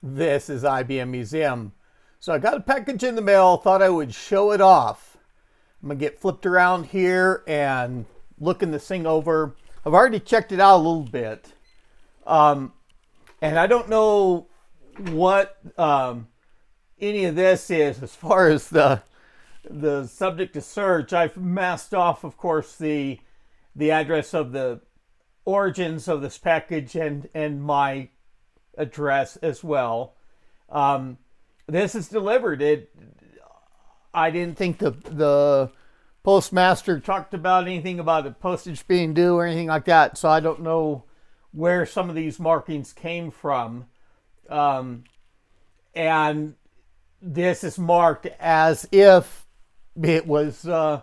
This is IBM Museum. So I got a package in the mail, thought I would show it off. I'm gonna get flipped around here and looking this thing over. I've already checked it out a little bit. And I don't know what any of this is as far as the subject to search. I've masked off, of course, the address of the origins of this package and my address as well. This is delivered. I didn't think the postmaster talked about anything about the postage being due or anything like that, so I don't know where some of these markings came from. And this is marked as if it was as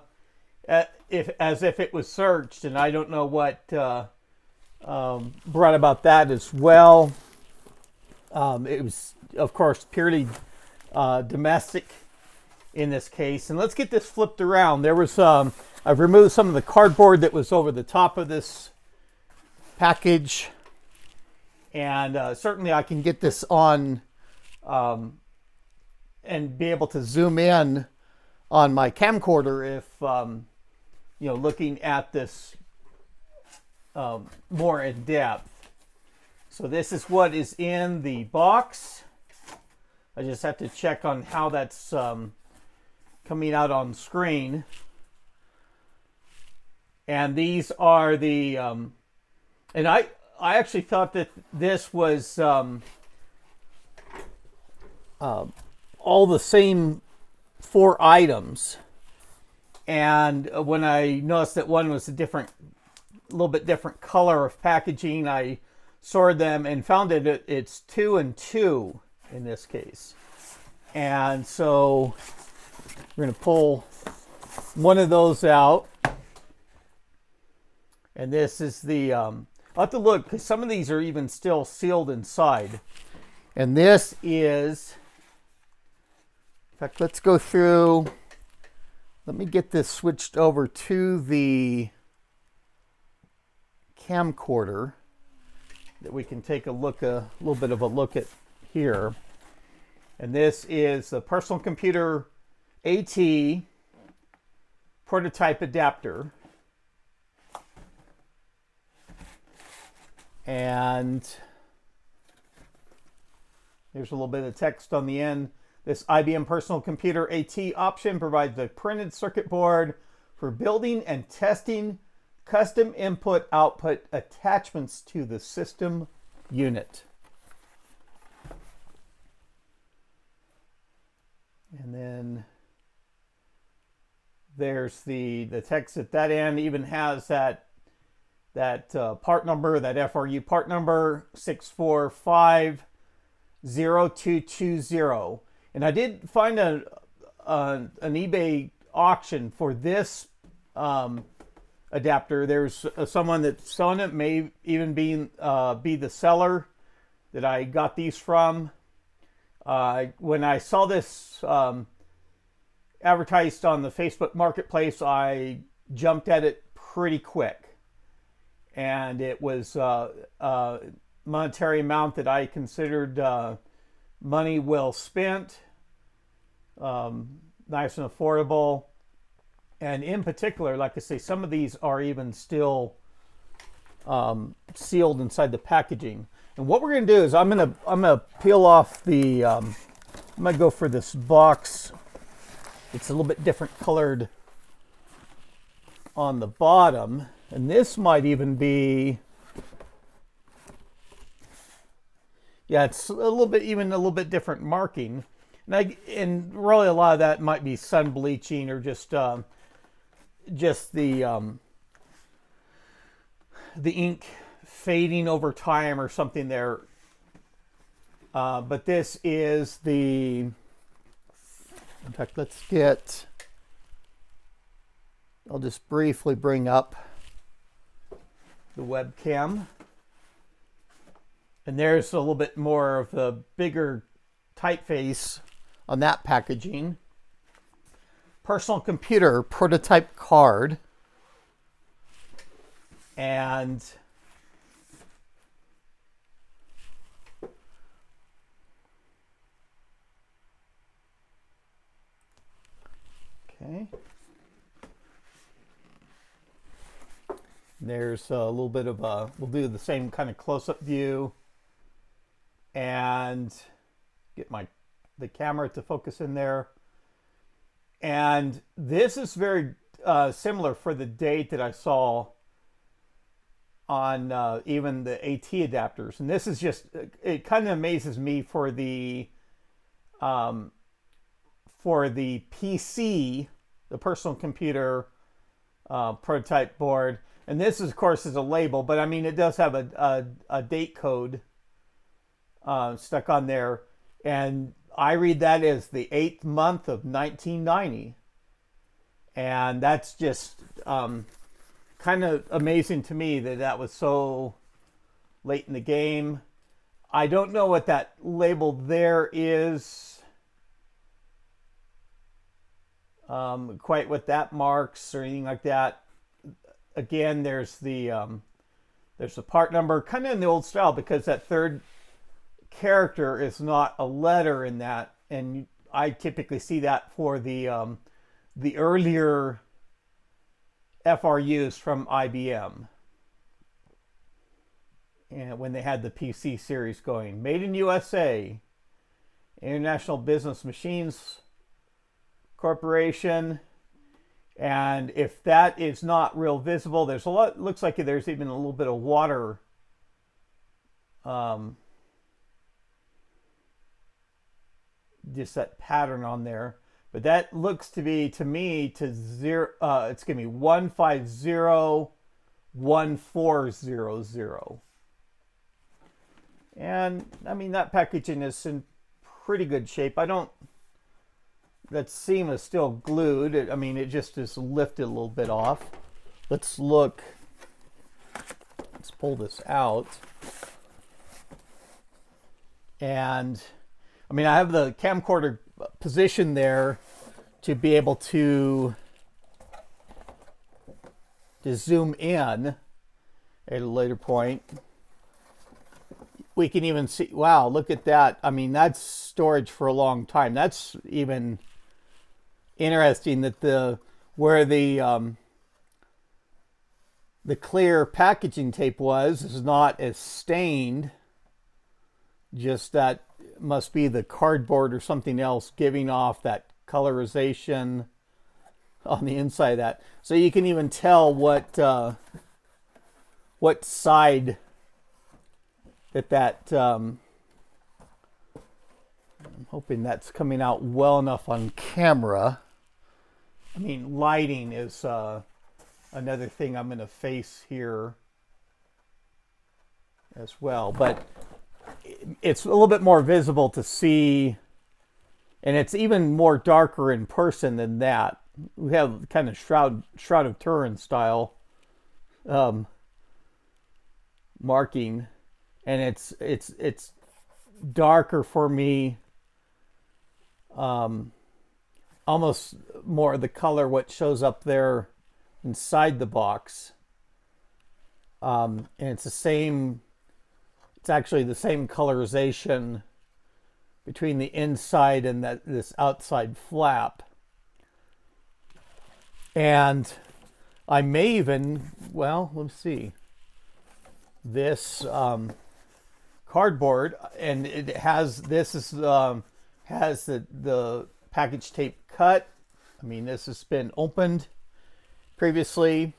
if it was searched, and I don't know what brought about that as well. It was, of course, purely domestic in this case. And let's get this flipped around. There was I've removed some of the cardboard that was over the top of this package, and certainly I can get this on and be able to zoom in on my camcorder if looking at this more in depth. So this is what is in the box. I just have to check on how that's coming out on screen. And these are the and I actually thought that this was all the same 4 items. And when I noticed that one was a little bit different color of packaging, I sorted them and found that it's 2 and 2 in this case. And so we're going to pull one of those out. And this is the, I'll have to look because some of these are even still sealed inside. And this is, in fact, let's go through, let me get this switched over to the camcorder that we can take a little bit of a look at here. And this is the personal computer AT prototype adapter. And there's a little bit of text on the end. This IBM personal computer AT option provides a printed circuit board for building and testing custom input-output attachments to the system unit. And then there's the text at that end. Even has that part number, that FRU part number 6450220. And I did find an eBay auction for this adapter. There's someone that's selling it, may even be the seller that I got these from. When I saw this advertised on the Facebook Marketplace, I jumped at it pretty quick. And it was a monetary amount that I considered money well spent, nice and affordable. And in particular, like I say, some of these are even still sealed inside the packaging. And what we're going to do is I'm gonna peel off the. I'm gonna go for this box. It's a little bit different colored on the bottom, and this might even be. Yeah, it's a little bit different marking, and really a lot of that might be sun bleaching or just the ink fading over time or something there. But this is the, in fact, I'll just briefly bring up the webcam. And there's a little bit more of the bigger typeface on that packaging. Personal computer prototype card. And Okay. There's a little bit of a, we'll do the same kind of close-up view and get the camera to focus in there. And this is very similar for the date that I saw on even the AT adapters. And this is just, it kind of amazes me for the PC, the personal computer prototype board. And this, of course, is a label, but I mean, it does have a date code stuck on there. And I read that as the 8th month of 1990. And that's just kind of amazing to me that that was so late in the game. I don't know what that label there is, quite what that marks or anything like that. Again, there's the part number, kind of in the old style, because that third character is not a letter in that, and I typically see that for the earlier FRUs from IBM, and when they had the PC series going, made in USA, International Business Machines Corporation. And if that is not real visible, there's a lot, looks like there's even a little bit of water just that pattern on there. But that looks to be, to me, to zero, it's going to be 1501400. And I mean, that packaging is in pretty good shape. That seam is still glued. I mean, it just is lifted a little bit off. Let's look. Let's pull this out. And I mean, I have the camcorder positioned there to be able to zoom in at a later point. We can even see, wow, look at that. I mean, that's storage for a long time. That's even interesting that where the clear packaging tape was is not as stained. Just that must be the cardboard or something else giving off that colorization on the inside of that. So you can even tell what side that I'm hoping that's coming out well enough on camera. I mean, lighting is another thing I'm going to face here as well, but it's a little bit more visible to see, and it's even more darker in person than that. We have kind of Shroud of Turin style marking, and it's darker for me, almost more the color what shows up there inside the box, and it's actually the same colorization between the inside and this outside flap. And I may even, well, let's see, this cardboard, and it has, has the package tape cut. I mean, this has been opened previously,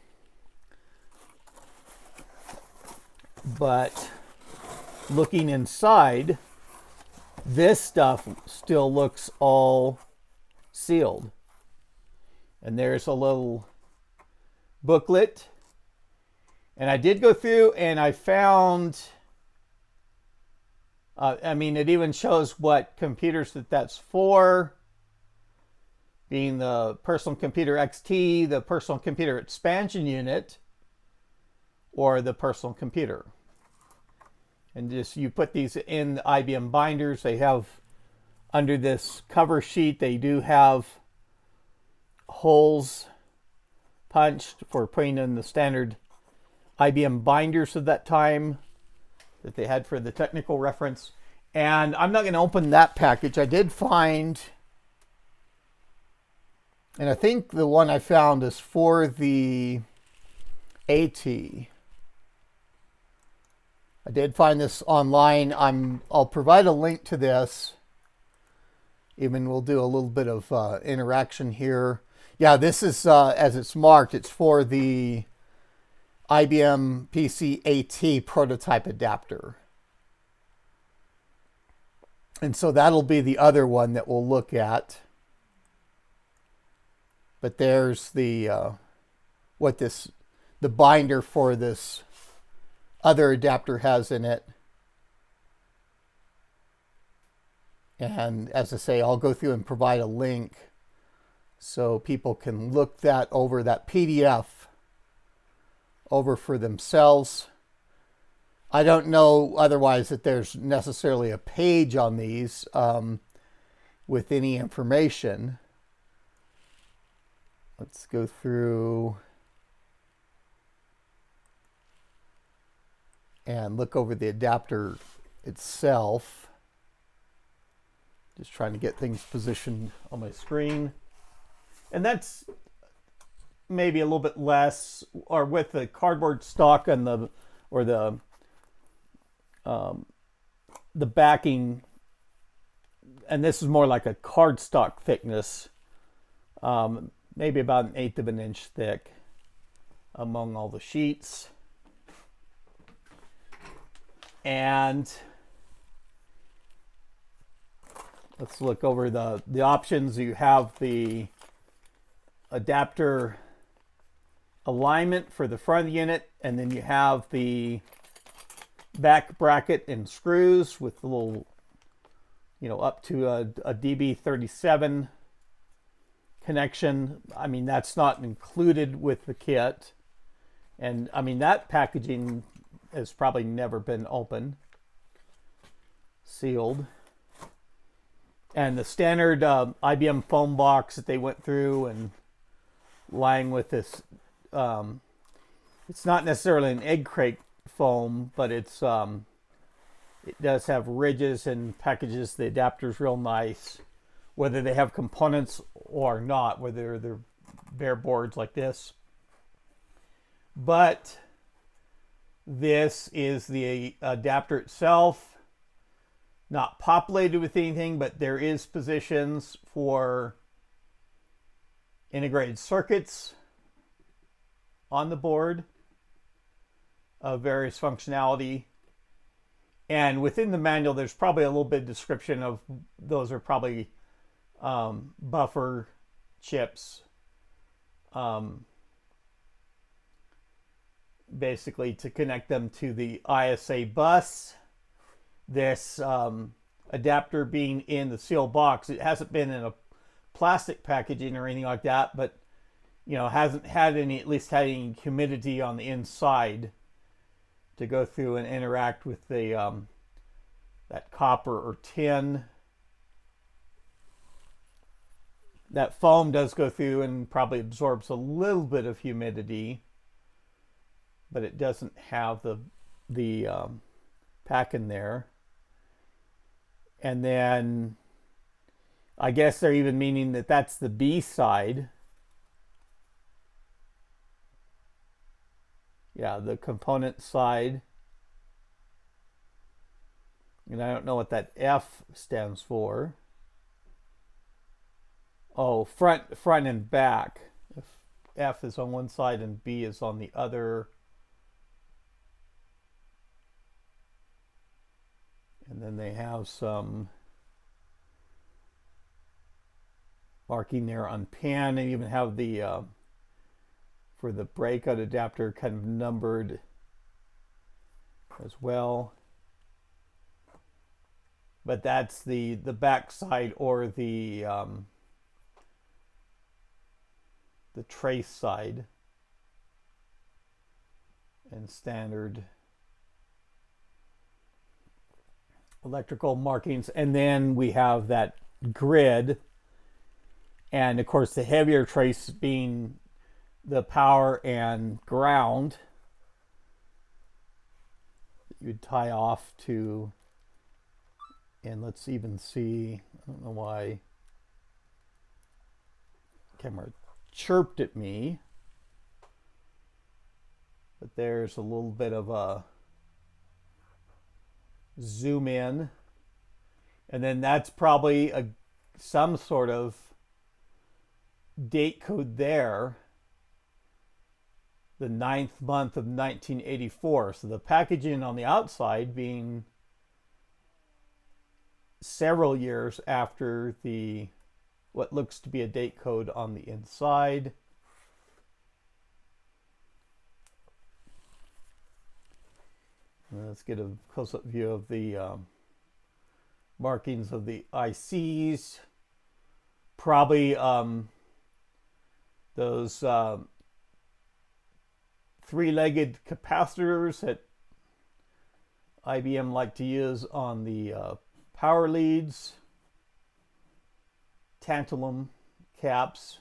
but looking inside, this stuff still looks all sealed. And there's a little booklet. And I did go through and I found, I mean, it even shows what computers that's for, being the Personal Computer XT, the Personal Computer Expansion Unit, or the Personal Computer. And just, you put these in the IBM binders. They have, under this cover sheet, they do have holes punched for putting in the standard IBM binders of that time that they had for the technical reference. And I'm not going to open that package. I did find And I think the one I found is for the AT. I did find this online. I'll provide a link to this. Even we'll do a little bit of interaction here. Yeah, this is, as it's marked, it's for the IBM PC AT prototype adapter. And so that'll be the other one that we'll look at. But there's the the binder for this other adapter has in it. And as I say, I'll go through and provide a link so people can look that over, that PDF over for themselves. I don't know otherwise that there's necessarily a page on these with any information. Let's go through and look over the adapter itself. Just trying to get things positioned on my screen. And that's maybe a little bit less, or with the cardboard stock and the backing, and this is more like a cardstock thickness, maybe about 1/8 of an inch thick among all the sheets. And let's look over the options. You have the adapter alignment for the front of the unit, and then you have the back bracket and screws with a little, up to a DB37 connection. I mean, that's not included with the kit. And I mean, that packaging has probably never been opened, sealed. And the standard IBM foam box that they went through and lying with this, it's not necessarily an egg crate foam, but it does have ridges and packages the adapter's real nice, whether they have components or not, whether they're bare boards like this. But this is the adapter itself, not populated with anything, but there is positions for integrated circuits on the board of various functionality. And within the manual, there's probably a little bit of description of those are probably buffer chips, basically to connect them to the ISA bus. This adapter being in the sealed box, it hasn't been in a plastic packaging or anything like that, but hasn't had any, at least had any humidity on the inside to go through and interact with the that copper or tin. That foam does go through and probably absorbs a little bit of humidity, but it doesn't have the pack in there. And then I guess they're even meaning that that's the B side. Yeah, the component side. And I don't know what that F stands for. Oh, front and back. If F is on one side and B is on the other. And then they have some marking there on pan, and even have the for the breakout adapter kind of numbered as well. But that's the back side, or the trace side, and standard electrical markings. And then we have that grid, and of course the heavier trace being the power and ground that you'd tie off to. And let's even see, I don't know why camera chirped at me. But there's a little bit of a zoom in. And then that's probably some sort of date code there. The 9th month of 1984. So the packaging on the outside being several years after the what looks to be a date code on the inside. Let's get a close-up view of the markings of the ICs. Probably those three-legged capacitors that IBM liked to use on the power leads, tantalum caps.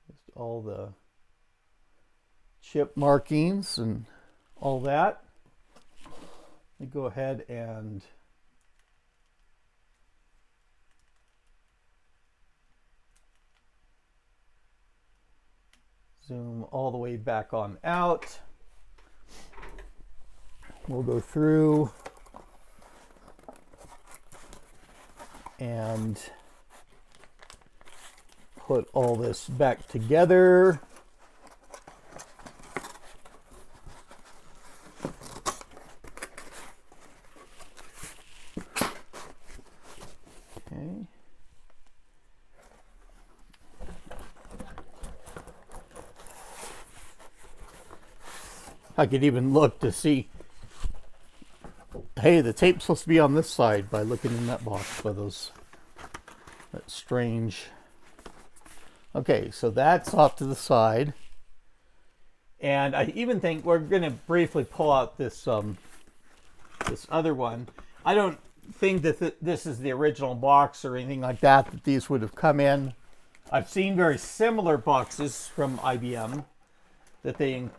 Just all the chip markings and all that. Let me go ahead and zoom all the way back on out. We'll go through and put all this back together. Okay. I could even look to see, hey, the tape's supposed to be on this side by looking in that box by those, that's strange. Okay, so that's off to the side. And I even think we're going to briefly pull out this this other one. I don't think that this is the original box or anything like that these would have come in. I've seen very similar boxes from IBM that they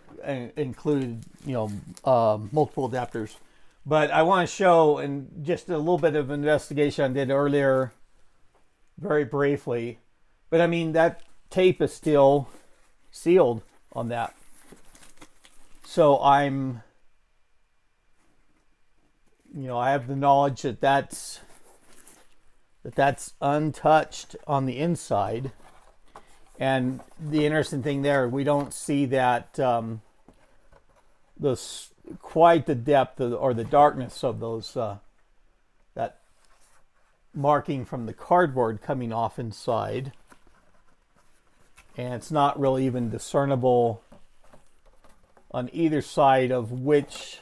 included, you know, multiple adapters. But I want to show, and just a little bit of investigation I did earlier, very briefly. But I mean, that tape is still sealed on that. So I'm, you know, I have the knowledge that that's untouched on the inside. And the interesting thing there, we don't see that quite the depth or the darkness of those that marking from the cardboard coming off inside. And it's not really even discernible on either side of which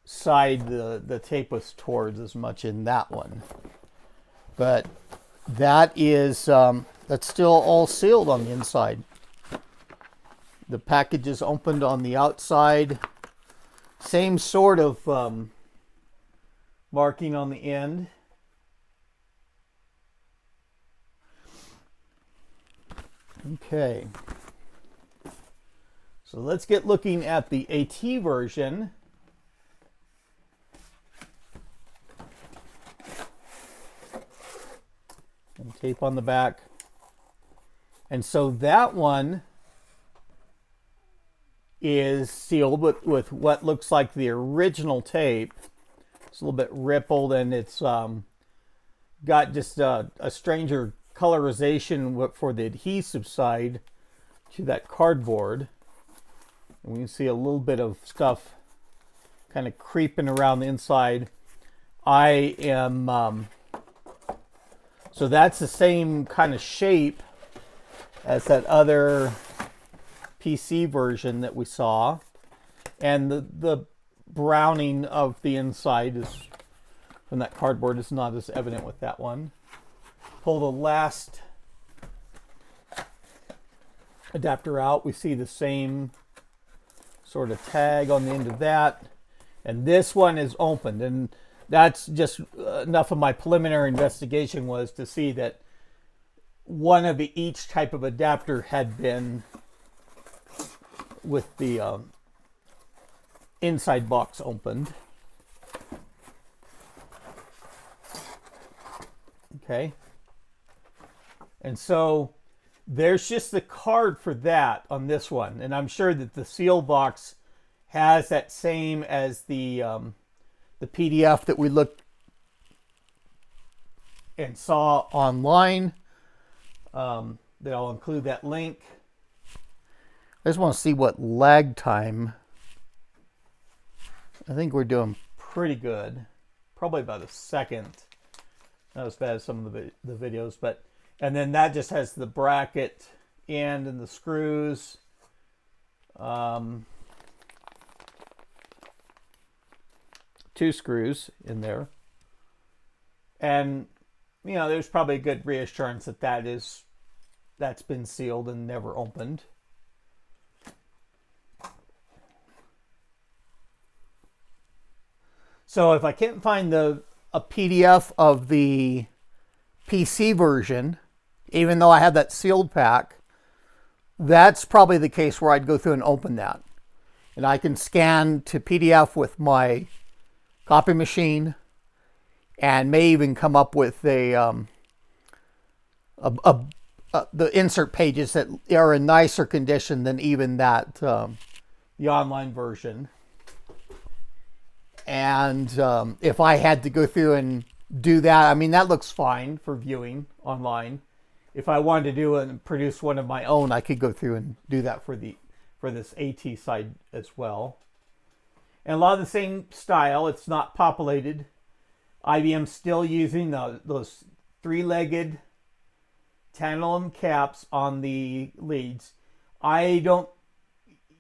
side the tape was towards as much in that one. But that is that's still all sealed on the inside. The package is opened on the outside. Same sort of marking on the end. Okay. So let's get looking at the AT version. And tape on the back. And so that one is sealed with what looks like the original tape. It's a little bit rippled, and it's got just a stranger colorization for the adhesive side to that cardboard. And we can see a little bit of stuff kind of creeping around the inside. I am so that's the same kind of shape as that other PC version that we saw. And the browning of the inside is from that cardboard is not as evident with that one. Pull the last adapter out. We see the same sort of tag on the end of that. And this one is opened. And that's just enough of my preliminary investigation was to see that one of each type of adapter had been with the inside box opened. Okay. And so there's just the card for that on this one. And I'm sure that the seal box has that same as the PDF that we looked and saw online. That I'll include that link. I just want to see what lag time. I think we're doing pretty good. Probably about a second. Not as bad as some of the videos, but and then that just has the bracket end and the screws. Two screws in there. And you know, there's probably a good reassurance that that's been sealed and never opened. So if I can't find a PDF of the PC version, even though I have that sealed pack, that's probably the case where I'd go through and open that. And I can scan to PDF with my copy machine, and may even come up with the insert pages that are in nicer condition than even that the online version. And if I had to go through and do that, I mean, that looks fine for viewing online. If I wanted to do and produce one of my own, I could go through and do that for this AT side as well. And a lot of the same style. It's not populated. IBM's still using those three-legged tantalum caps on the leads. I don't,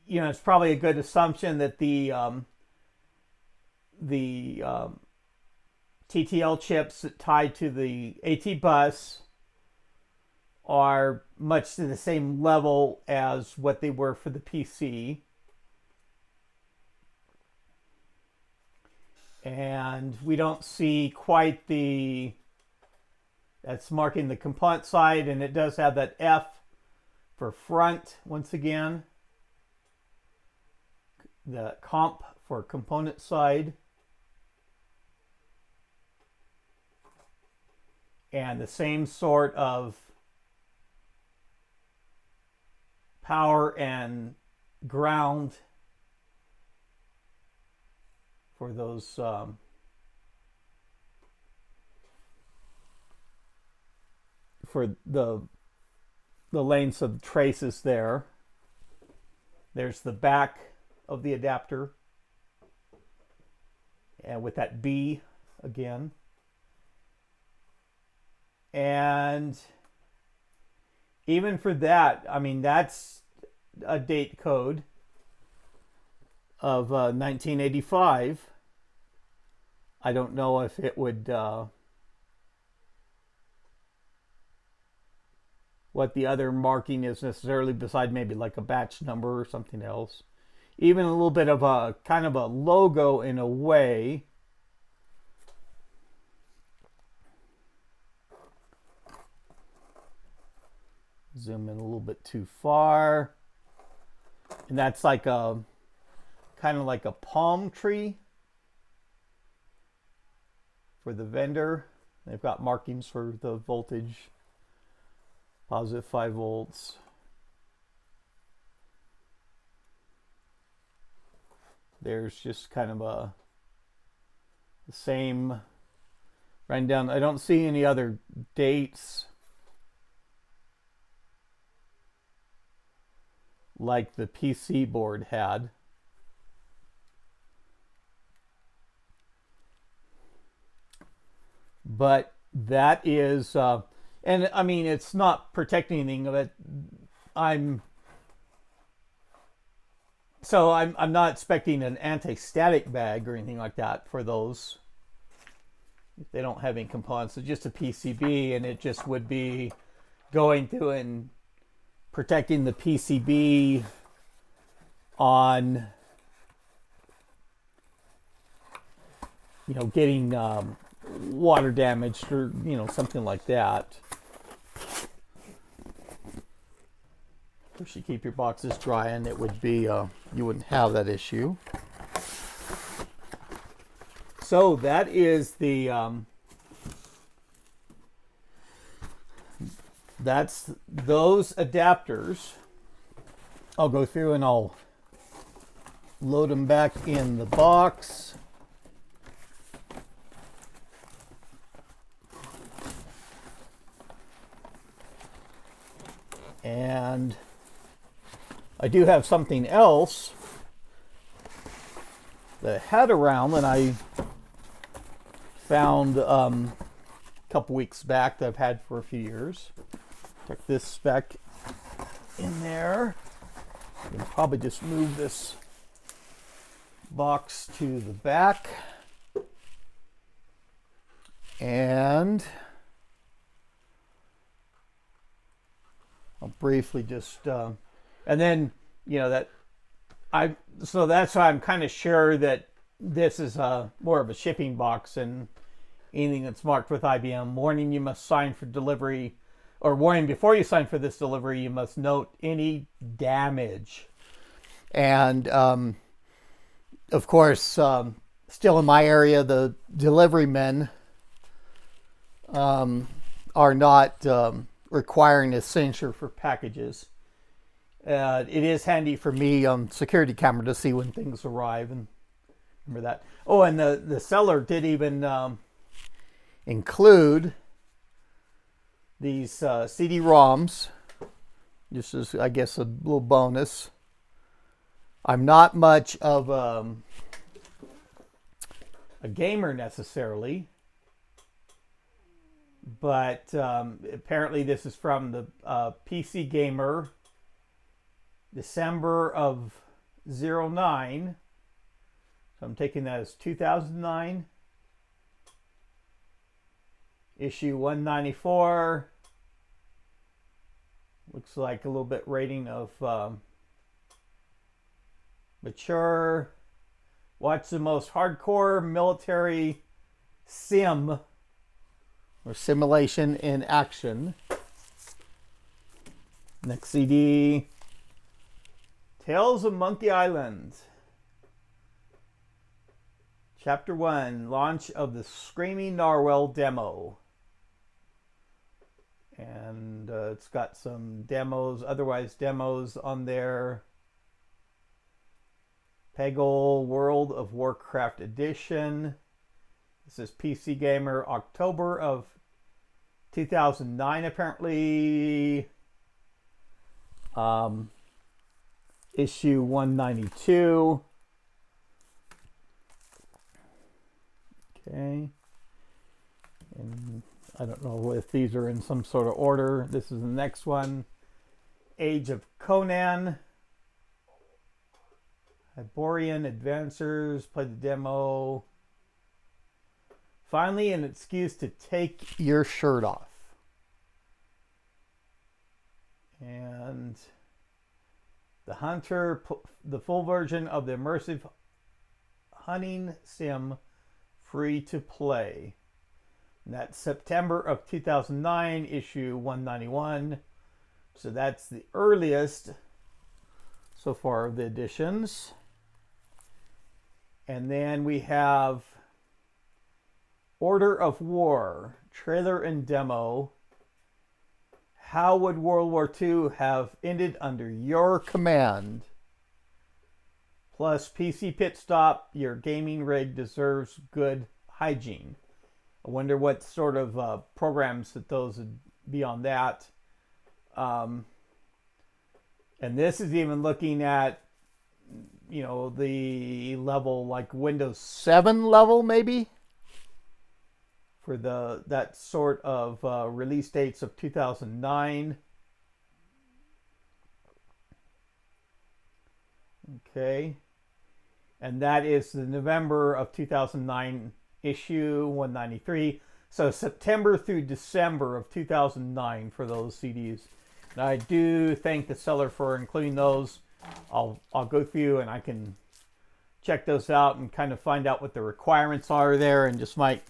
you know, it's probably a good assumption that the TTL chips tied to the AT bus are much to the same level as what they were for the PC. And we don't see quite that's marking the component side, and it does have that F for front once again. The comp for component side. And the same sort of power and ground for those for the lengths of traces there. There's the back of the adapter, and with that B again. And even for that, I mean, that's a date code of 1985. I don't know if it would, what the other marking is necessarily, beside maybe like a batch number or something else. Even a little bit of a kind of a logo in a way. Zoom in a little bit too far. And that's like a kind of like a palm tree for the vendor. They've got markings for the voltage, positive 5 volts. There's just kind of the same running down. I don't see any other dates like the PC board had. But that is, and I mean, it's not protecting anything of it. I'm not expecting an anti-static bag or anything like that for those. They don't have any components. It's just a PCB, and it just would be going through and protecting the PCB on, you know, getting water damaged or, you know, something like that. Of course, you keep your boxes dry, and it would be you wouldn't have that issue. So that is the that's those adapters. I'll go through and I'll load them back in the box. And I do have something else that I had around that I found a couple weeks back that I've had for a few years. Tuck this back in there. I can probably just move this box to the back. And I'll briefly just, and then, you know, so that's why I'm kind of sure that this is more of a shipping box and anything that's marked with IBM. Warning, you must sign for delivery, or warning, before you sign for this delivery, you must note any damage. And, of course, still in my area, the delivery men are not requiring a signature for packages. It is handy for me on security camera to see when things arrive, and remember that. Oh, and the seller did even include these CD-ROMs. This is, I guess, a little bonus. I'm not much of a gamer necessarily, but apparently this is from the PC Gamer, December of 09. So I'm taking that as 2009. Issue 194. Looks like a little bit rating of mature. Watch the most hardcore military sim or simulation in action. Next CD. Tales of Monkey Island. Chapter 1. Launch of the Screaming Narwhal demo. And it's got some demos, otherwise demos on there. Peggle World of Warcraft Edition. This is PC Gamer, October of 2009, apparently. Issue 192. Okay. And I don't know if these are in some sort of order. This is the next one. Age of Conan. Hyborian Advancers. Play the demo. Finally, an excuse to take your shirt off. And the Hunter, the full version of the immersive hunting sim, free to play. And that's September of 2009, issue 191. So that's the earliest so far of the editions. And then we have Order of War, trailer and demo. How would World War II have ended under your command? Plus PC Pit Stop, your gaming rig deserves good hygiene. I wonder what sort of programs that those would be on that. And this is even looking at, you know, the level like Windows 7 level maybe for that sort of release dates of 2009. Okay. And that is the November of 2009 issue 193. So September through December of 2009 for those CDs. And I do thank the seller for including those. I'll go through and I can check those out and kind of find out what the requirements are there, and just might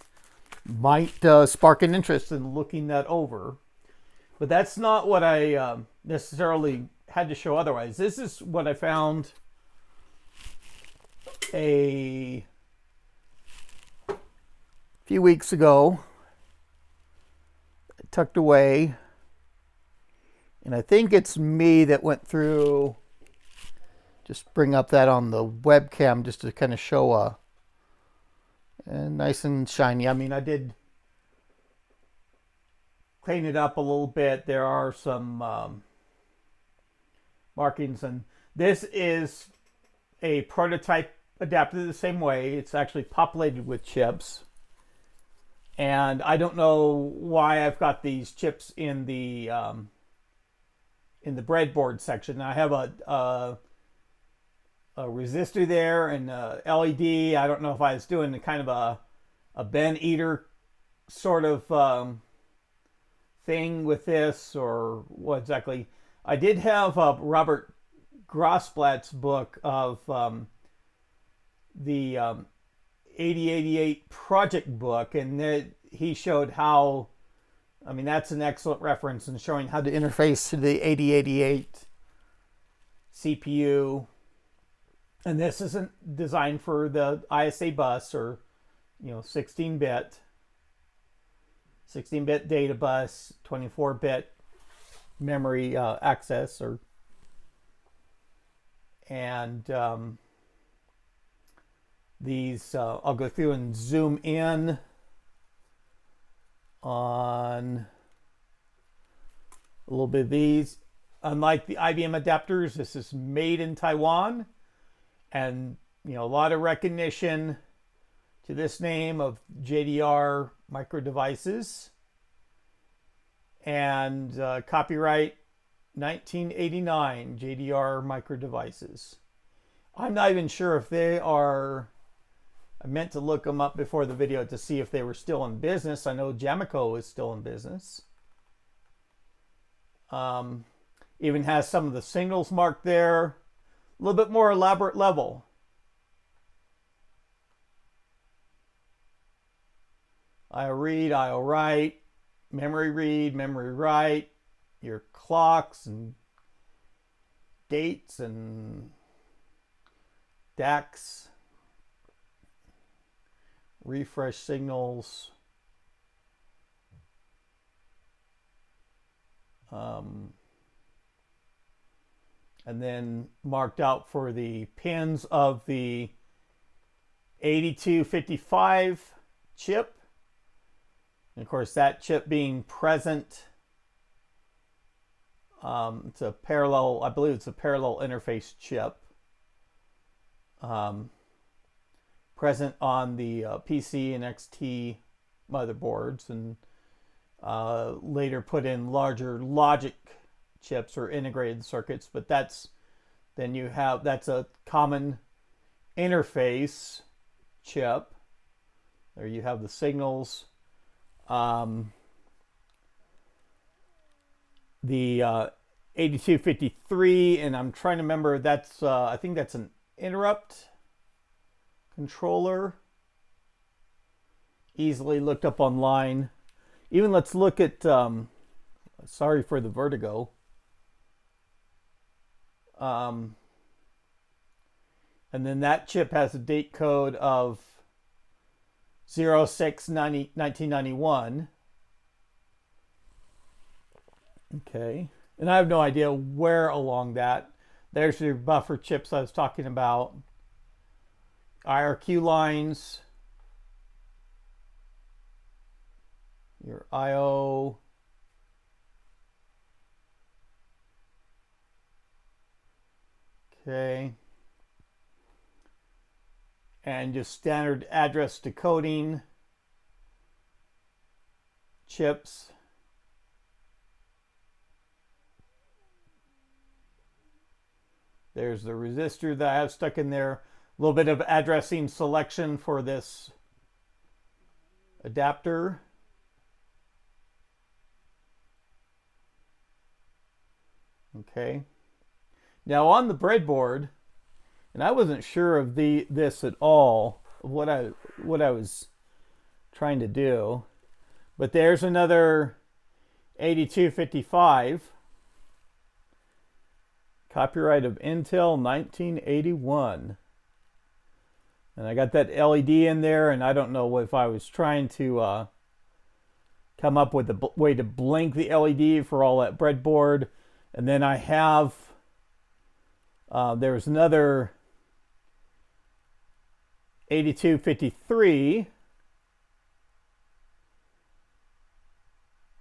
spark an interest in looking that over. But that's not what I necessarily had to show otherwise. This is what I found a a few weeks ago, tucked away. And I think it's me that went through, just bring up that on the webcam just to kind of show a nice and shiny. I mean, I did clean it up a little bit. There are some markings, and this is a prototype adapter the same way. It's actually populated with chips. And I don't know why I've got these chips in the breadboard section. I have a resistor there and a LED. I don't know if I was doing kind of a Ben Eater sort of thing with this or what exactly. I did have Robert Grossblatt's book of the 8088 project book, and he showed how, I mean, that's an excellent reference in showing how to interface to the 8088 CPU. And this isn't designed for the ISA bus or, 16-bit data bus, 24-bit memory access, and these I'll go through and zoom in on a little bit of these. Unlike the IBM adapters, this is made in Taiwan, and a lot of recognition to this name of JDR Micro Devices, and copyright 1989 JDR Micro Devices. I'm not even sure if they are. I meant to look them up before the video to see if they were still in business. I know Jamico is still in business. Even has some of the signals marked there. A little bit more elaborate level. IO read, IO write, memory read, memory write, your clocks and dates and DAX. Refresh signals, and then marked out for the pins of the 8255 chip. And of course, that chip being present, it's a parallel, I believe it's a parallel interface chip. Present on the PC and XT motherboards, and later put in larger logic chips or integrated circuits. But that's a common interface chip. There you have the signals. The 8253, and I'm trying to remember, that's I think that's an interrupt controller. Easily looked up online. Even let's look at, sorry for the vertigo. And then that chip has a date code of 06/1991. Okay. And I have no idea where along that. There's your buffer chips I was talking about. IRQ lines, your IO, okay, and just standard address decoding chips. There's the resistor that I have stuck in there. A little bit of addressing selection for this adapter. Okay. Now on the breadboard, and I wasn't sure of this at all, what I was trying to do, but there's another 8255. Copyright of Intel 1981. And I got that LED in there, and I don't know if I was trying to come up with a way to blink the LED for all that breadboard. And then I have, there's another 8253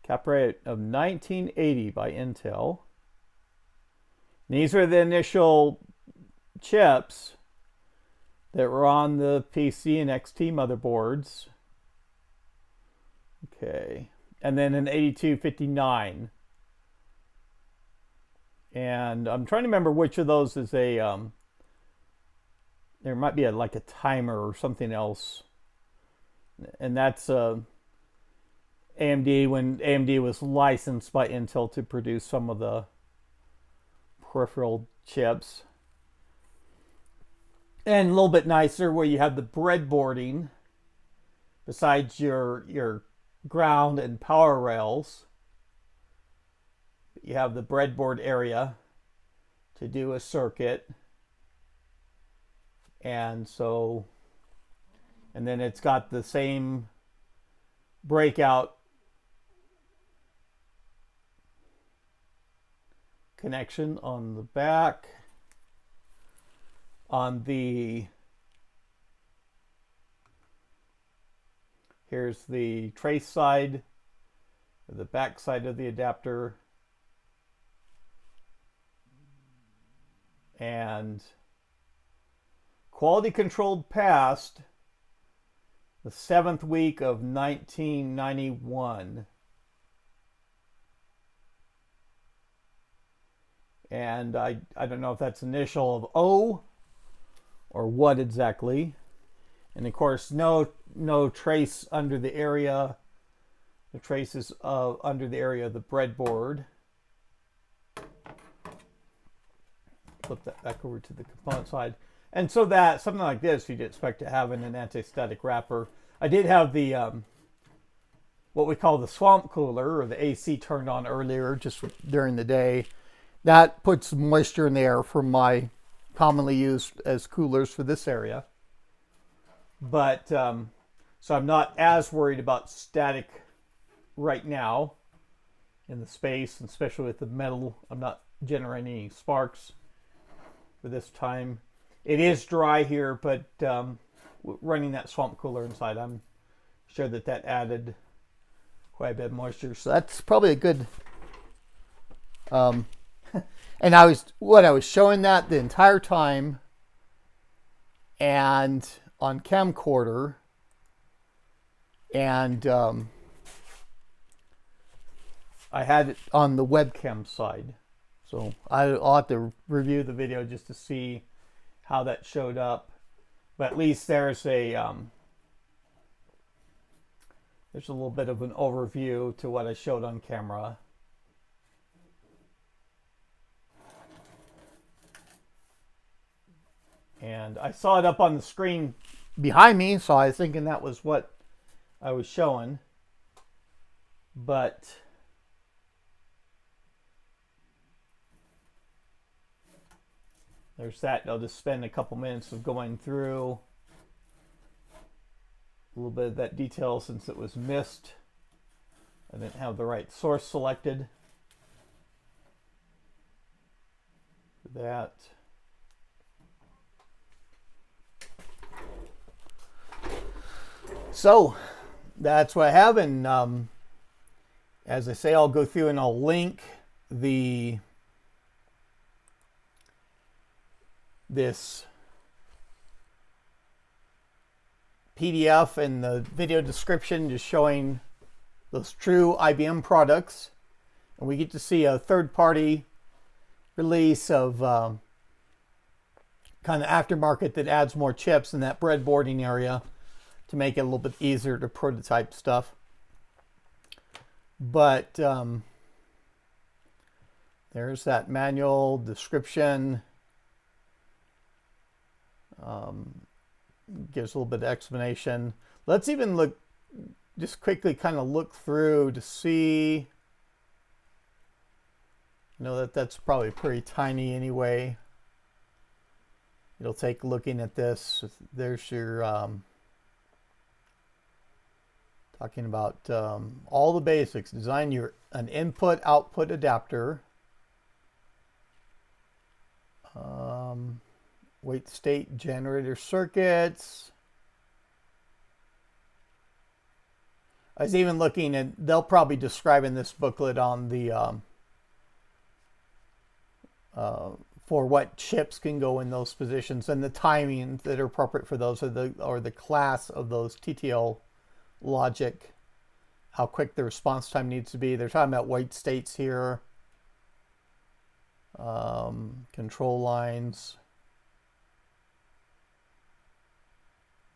copyright of 1980 by Intel. These are the initial chips that were on the PC and XT motherboards. Okay, and then an 8259. And I'm trying to remember which of those is a, there might be like a timer or something else. And that's AMD, when AMD was licensed by Intel to produce some of the peripheral chips. And a little bit nicer where you have the breadboarding besides your ground and power rails. You have the breadboard area to do a circuit. And so, and then it's got the same breakout connection on the back. On the, here's the trace side, or the back side of the adapter. And quality controlled past the 7th week of 1991. And I don't know if that's initial of O or what exactly. And of course, no trace under the area. The trace is under the area of the breadboard. Flip that back over to the component side. And so that, something like this, you'd expect to have in an anti-static wrapper. I did have the, what we call the swamp cooler, or the AC turned on earlier, just during the day. That puts moisture in the air for my commonly used as coolers for this area. But, so I'm not as worried about static right now in the space, and especially with the metal. I'm not generating any sparks for this time. It is dry here, but running that swamp cooler inside, I'm sure that added quite a bit of moisture. So that's probably a good, and I was showing that the entire time, and on camcorder, and I had it on the webcam side. So I'll have to review the video just to see how that showed up. But at least there's a little bit of an overview to what I showed on camera. And I saw it up on the screen behind me, so I was thinking that was what I was showing. But there's that. I'll just spend a couple minutes of going through a little bit of that detail since it was missed. I didn't have the right source selected for that. So that's what I have, and as I say, I'll go through and I'll link this PDF in the video description, just showing those true IBM products, and we get to see a third-party release of kind of aftermarket that adds more chips in that breadboarding area to make it a little bit easier to prototype stuff. But there's that manual description. Gives a little bit of explanation. Let's even look, just quickly kind of look through to see. I know that that's probably pretty tiny anyway. it'll take looking at this. There's your talking about all the basics. Design an input-output adapter. Weight state generator circuits. I was even looking at, they'll probably describe in this booklet on the for what chips can go in those positions and the timing that are appropriate for those, or the class of those TTL logic, how quick the response time needs to be. They're talking about weight states here, control lines,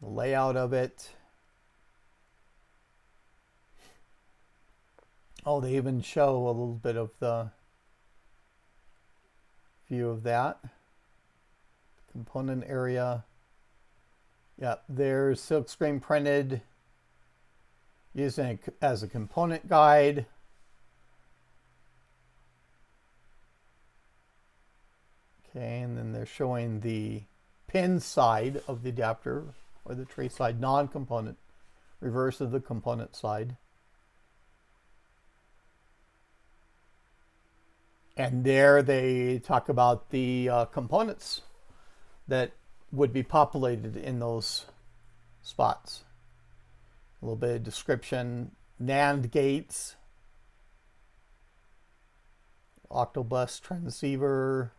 the layout of it. Oh, they even show a little bit of the view of that. Component area. Yep, there's silkscreen printed, using it as a component guide. Okay, and then they're showing the pin side of the adapter, or the tray side, non-component, reverse of the component side. And there they talk about the components that would be populated in those spots. A little bit of description. NAND gates, octobus transceiver,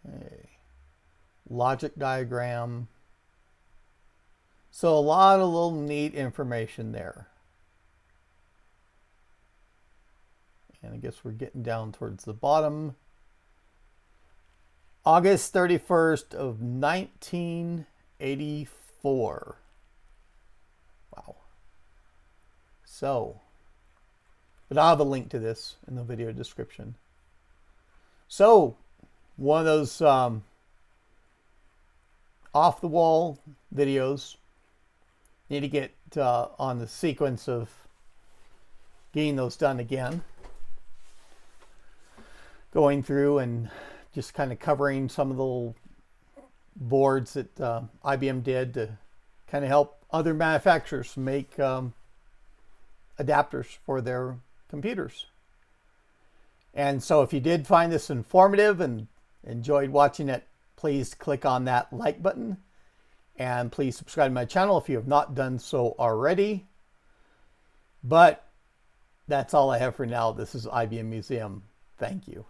okay, logic diagram. So a lot of little neat information there. And I guess we're getting down towards the bottom. August 31st of 1984. Wow. So, but I'll have a link to this in the video description. So, one of those off-the-wall videos. Need to get on the sequence of getting those done again. Going through and just kind of covering some of the little boards that IBM did to kind of help other manufacturers make adapters for their computers. And so if you did find this informative and enjoyed watching it, please click on that like button. And please subscribe to my channel if you have not done so already. But that's all I have for now. This is IBM Museum. Thank you.